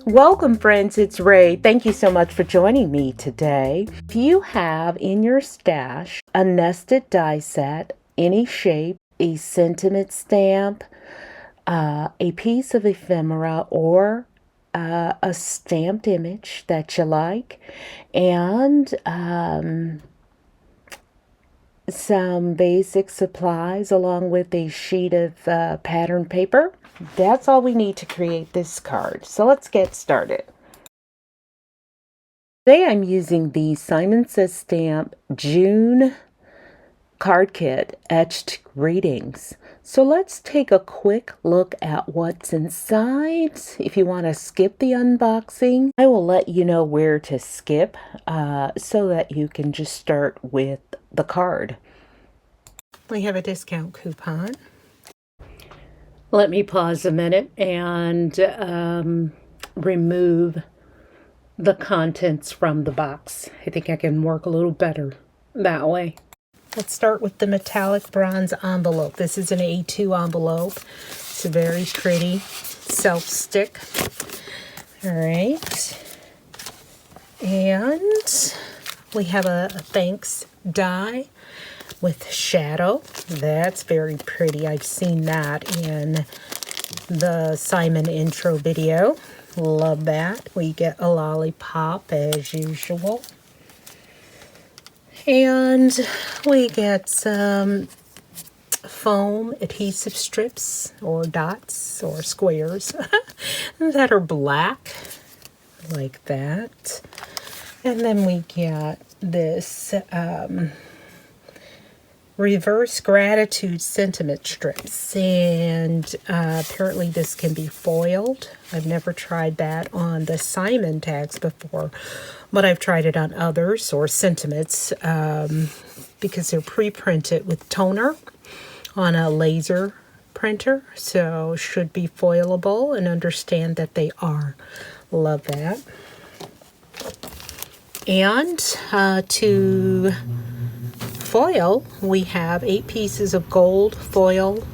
Welcome, friends. It's Ray. Thank you so much for joining me today. If you have in your stash a nested die set, any shape, a sentiment stamp, a piece of ephemera, or a stamped image that you like, and some basic supplies along with a sheet of pattern paper, that's all we need to create this card. So let's get started. Today I'm using the Simon Says Stamp June card kit, Etched Greetings. So let's take a quick look at what's inside. If you want to skip the unboxing, I will let you know where to skip so that you can just start with the card. We have a discount coupon. Let me pause a minute and remove the contents from the box. I think I can work a little better that way. Let's start with the metallic bronze envelope. This is an A2 envelope. It's a very pretty self-stick. All right. And we have a thanks die with shadow. That's very pretty. I've seen that in the Simon intro video. Love that. We get a lollipop as usual. And we get some foam adhesive strips or dots or squares that are black, like that. And then we get this reverse gratitude sentiment strips, and apparently this can be foiled. I've never tried that on the Simon tags before, but I've tried it on others or sentiments because they're pre-printed with toner on a laser printer, so should be foilable, and understand that they are. Love that. And to foil, we have 8 pieces of gold foil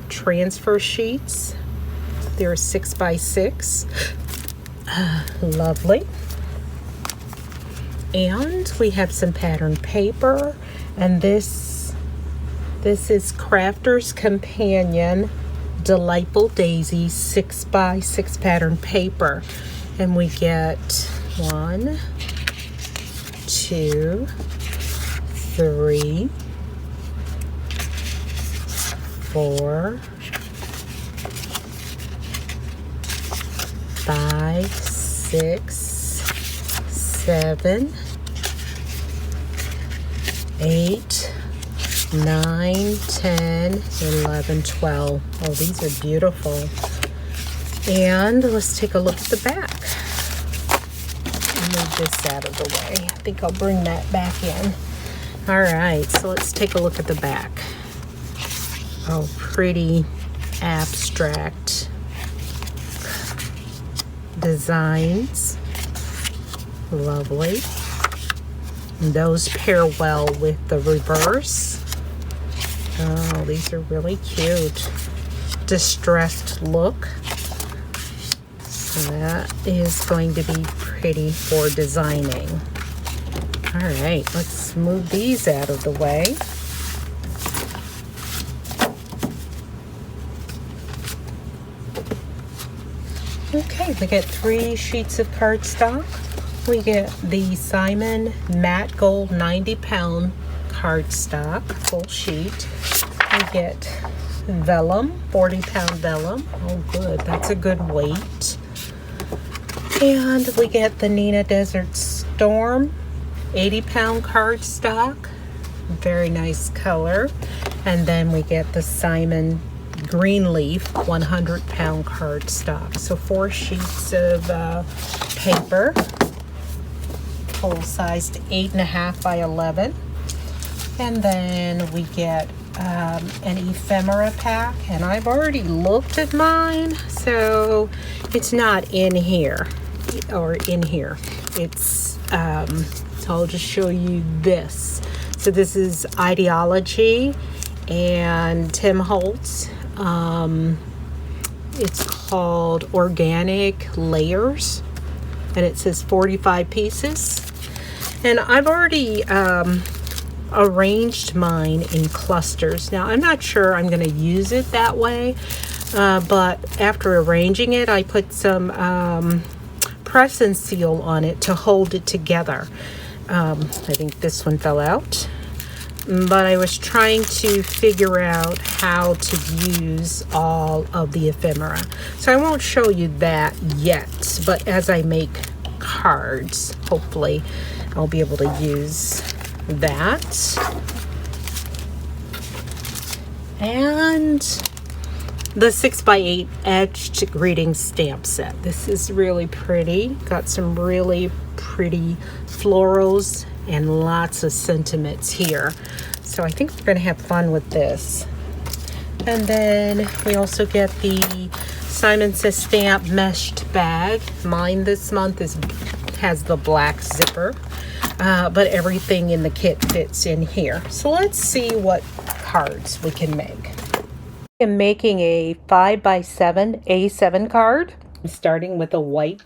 transfer sheets. They're 6 by 6. Lovely. And we have some pattern paper, and this is Crafter's Companion Delightful Daisy 6 by 6 pattern paper, and we get 1, 2, 3, 4, 5, 6, 7, 8, 9, 10, 11, 12. Oh, these are beautiful. And let's take a look at the back. Move this out of the way. I think I'll bring that back in. All right, so let's take a look at the back. Oh, pretty abstract designs. Lovely. And those pair well with the reverse. Oh, these are really cute. Distressed look. So that is going to be pretty for designing. All right, let's move these out of the way. Okay, we get 3 sheets of cardstock. We get the Simon Matte Gold 90-pound cardstock, full sheet. We get vellum, 40-pound vellum. Oh, good, that's a good weight. And we get the Nina Desert Storm 80-pound cardstock, very nice color. And then we get the Simon Greenleaf 100-pound cardstock. So 4 sheets of paper, full-sized 8.5 by 11. And then we get an ephemera pack, and I've already looked at mine, so it's not in here or in here. It's so I'll just show you this. So this is Ideology and Tim Holtz It's called Organic Layers, and it says 45 pieces. And I've already arranged mine in clusters. Now, I'm not sure I'm going to use it that way, but after arranging it, I put some press and seal on it to hold it together. I think this one fell out, but I was trying to figure out how to use all of the ephemera. So I won't show you that yet, but as I make cards, hopefully I'll be able to use that. And the 6x8 etched greeting stamp set. This is really pretty. Got some really pretty florals and lots of sentiments here. So I think we're going to have fun with this. And then we also get the Simon Says Stamp meshed bag. Mine this month has the black zipper, but everything in the kit fits in here. So let's see what cards we can make. I'm making a 5x7 A7 card. I'm starting with a white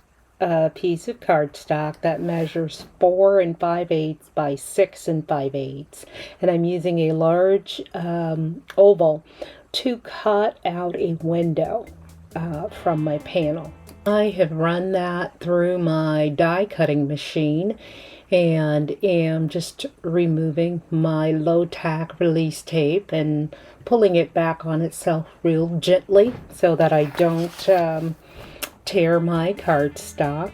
piece of cardstock that measures 4 5/8 by 6 5/8, and I'm using a large oval to cut out a window from my panel. I have run that through my die cutting machine and am just removing my low tack release tape and pulling it back on itself real gently so that I don't tear my cardstock.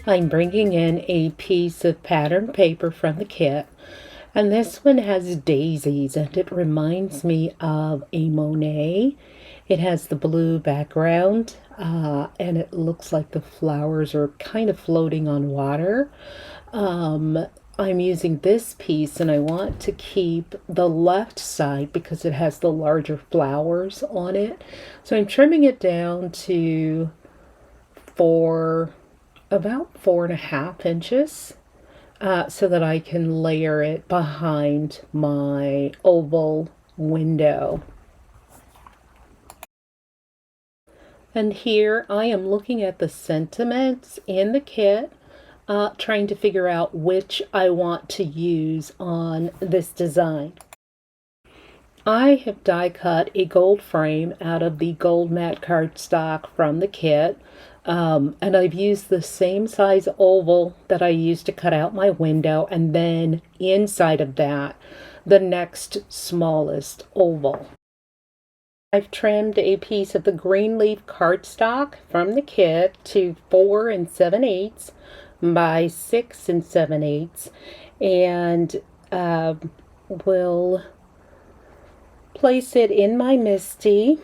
I'm bringing in a piece of pattern paper from the kit, and this one has daisies and it reminds me of a Monet. It has the blue background and it looks like the flowers are kind of floating on water. I'm using this piece and I want to keep the left side because it has the larger flowers on it. So I'm trimming it down to about 4.5 inches so that I can layer it behind my oval window. And here I am looking at the sentiments in the kit, trying to figure out which I want to use on this design. I have die cut a gold frame out of the gold matte cardstock from the kit, and I've used the same size oval that I used to cut out my window, and then inside of that, the next smallest oval. I've trimmed a piece of the green leaf cardstock from the kit to 4 7/8 by 6 7/8, and will place it in my MISTI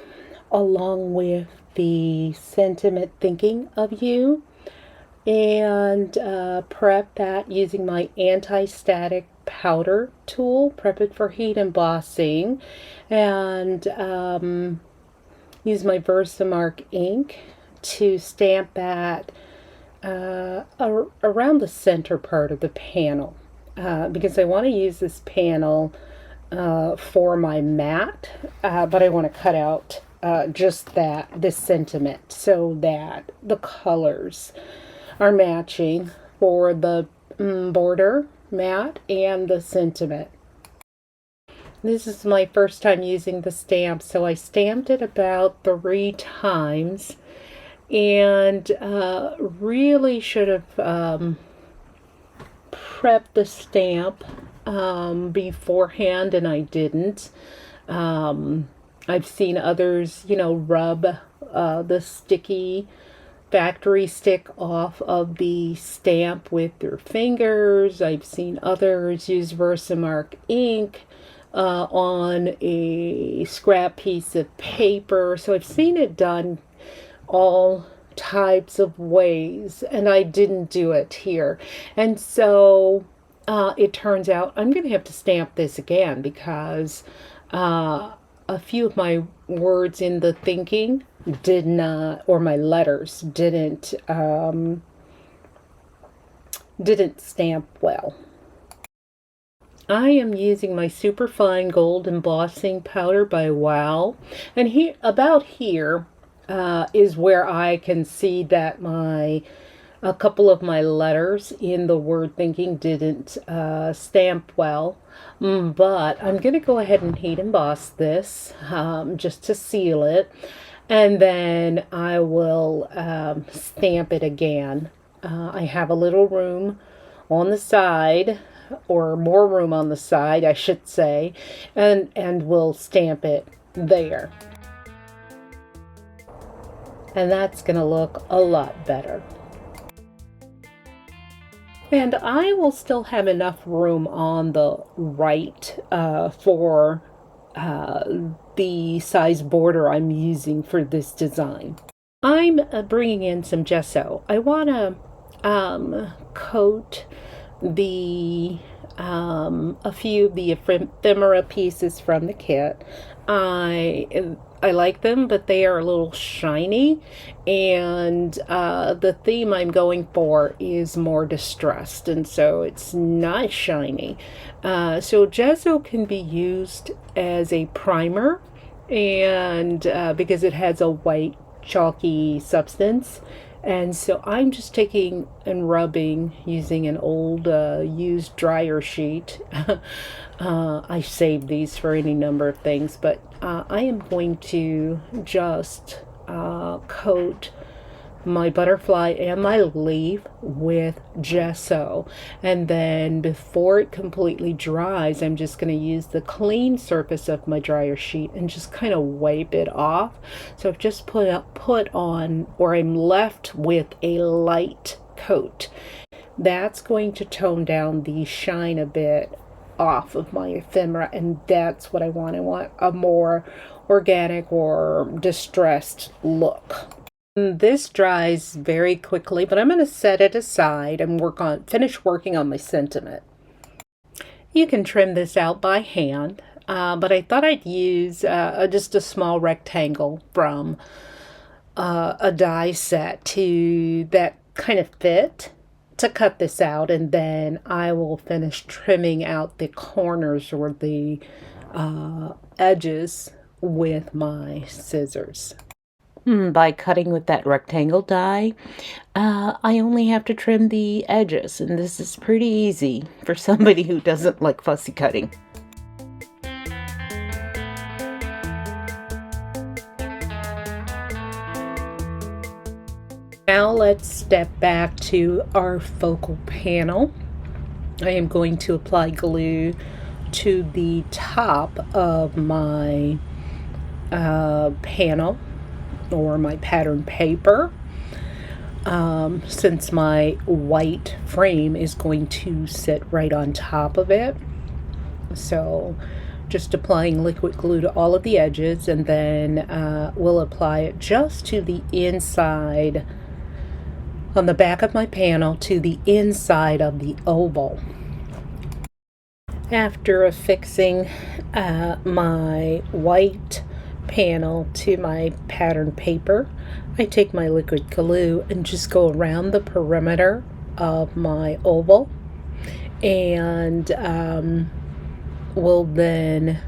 along with the sentiment thinking of you, and prep that using my anti-static powder tool, prep it for heat embossing, and use my Versamark ink to stamp that around the center part of the panel, because I want to use this panel for my mat, but I want to cut out just this sentiment so that the colors are matching for the border mat and the sentiment. This is my first time using the stamp, so I stamped it about 3 times, and really should have prepped the stamp beforehand, and I didn't. I've seen others, rub the sticky factory stick off of the stamp with their fingers. I've seen others use Versamark ink on a scrap piece of paper. So I've seen it done all types of ways, and I didn't do it here. And so it turns out I'm going to have to stamp this again because a few of my words in the thinking did not, or my letters didn't stamp well. I am using my Superfine Gold Embossing Powder by Wow. And here, about here, is where I can see that a couple of my letters in the word thinking didn't stamp well. But I'm going to go ahead and heat emboss this just to seal it. And then I will stamp it again. I have a little room on the side, or more room on the side, I should say, and we'll stamp it there. And that's going to look a lot better. And I will still have enough room on the right for the size border I'm using for this design. I'm bringing in some gesso. I want to coat a few of the ephemera pieces from the kit. I like them, but they are a little shiny, and the theme I'm going for is more distressed, and so it's not shiny. So gesso can be used as a primer, and because it has a white chalky substance. And so I'm just taking and rubbing using an old used dryer sheet. I saved these for any number of things, but I am going to just coat my butterfly and my leaf with gesso, and then before it completely dries, I'm just going to use the clean surface of my dryer sheet and just kind of wipe it off. So I've just put on, or I'm left with a light coat. That's going to tone down the shine a bit off of my ephemera, and that's what I want. I want a more organic or distressed look. This dries very quickly, but I'm going to set it aside and finish working on my sentiment. You can trim this out by hand, but I thought I'd use just a small rectangle from a die set that kind of fit to cut this out, and then I will finish trimming out the corners or the edges with my scissors. By cutting with that rectangle die, I only have to trim the edges, and this is pretty easy for somebody who doesn't like fussy cutting. Now let's step back to our focal panel. I am going to apply glue to the top of my panel, or my pattern paper, since my white frame is going to sit right on top of it. So just applying liquid glue to all of the edges, and then we'll apply it just to the inside, on the back of my panel, to the inside of the oval. After affixing my white panel to my pattern paper, I take my liquid glue and just go around the perimeter of my oval, and will then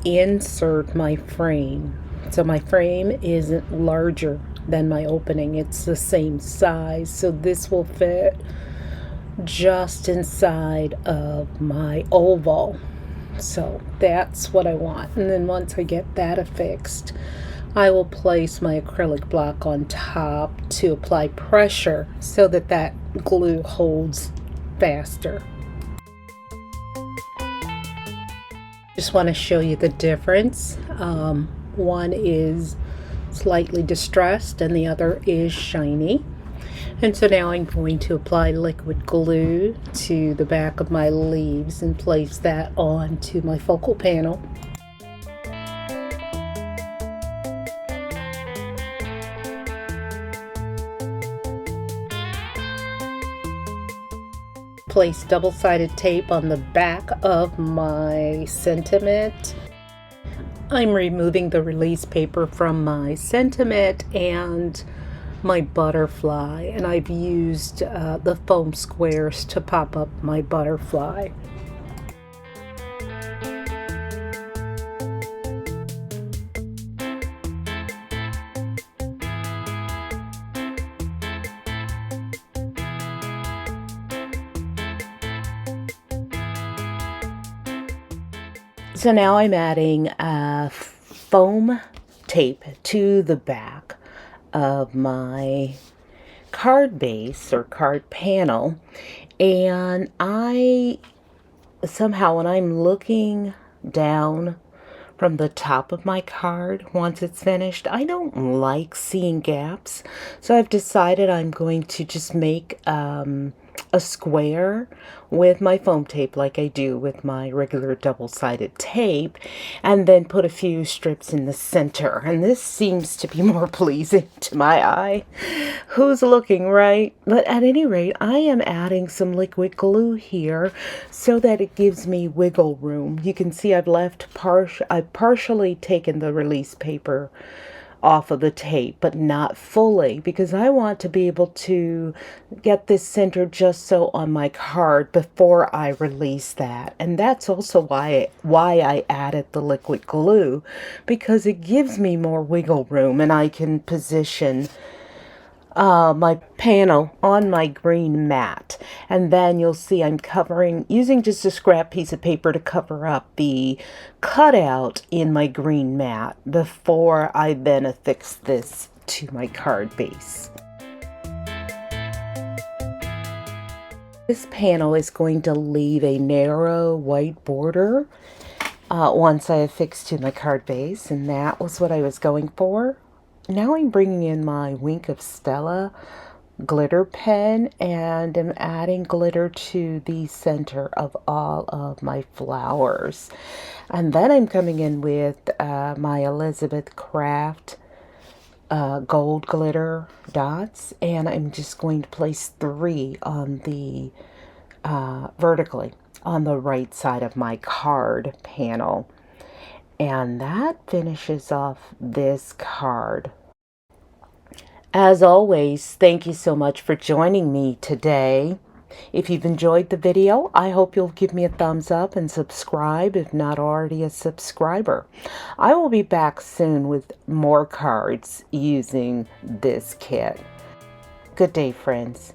insert my frame. So my frame isn't larger than my opening, it's the same size, so this will fit just inside of my oval. So that's what I want. And then once I get that affixed, I will place my acrylic block on top to apply pressure so that that glue holds faster. Just want to show you the difference. One is slightly distressed and the other is shiny. And so now I'm going to apply liquid glue to the back of my leaves and place that onto my focal panel. Place double-sided tape on the back of my sentiment. I'm removing the release paper from my sentiment and my butterfly, and I've used the foam squares to pop up my butterfly. So now I'm adding foam tape to the back of my card base or card panel, and I somehow, when I'm looking down from the top of my card once it's finished, I don't like seeing gaps, so I've decided I'm going to just make a square with my foam tape like I do with my regular double-sided tape, and then put a few strips in the center, and this seems to be more pleasing to my eye. Who's looking, right? But at any rate, I am adding some liquid glue here so that it gives me wiggle room. You can see I've partially taken the release paper off of the tape, but not fully, because I want to be able to get this centered just so on my card before I release that. And that's also why I added the liquid glue, because it gives me more wiggle room and I can position my panel on my green mat. And then you'll see I'm using just a scrap piece of paper to cover up the cutout in my green mat before I then affix this to my card base. This panel is going to leave a narrow white border once I affix to my card base, and that was what I was going for. Now I'm bringing in my Wink of Stella glitter pen and am adding glitter to the center of all of my flowers. And then I'm coming in with my Elizabeth Craft gold glitter dots, and I'm just going to place 3 on the vertically on the right side of my card panel. And that finishes off this card. As always, thank you so much for joining me today. If you've enjoyed the video, I hope you'll give me a thumbs up and subscribe if not already a subscriber. I will be back soon with more cards using this kit. Good day, friends.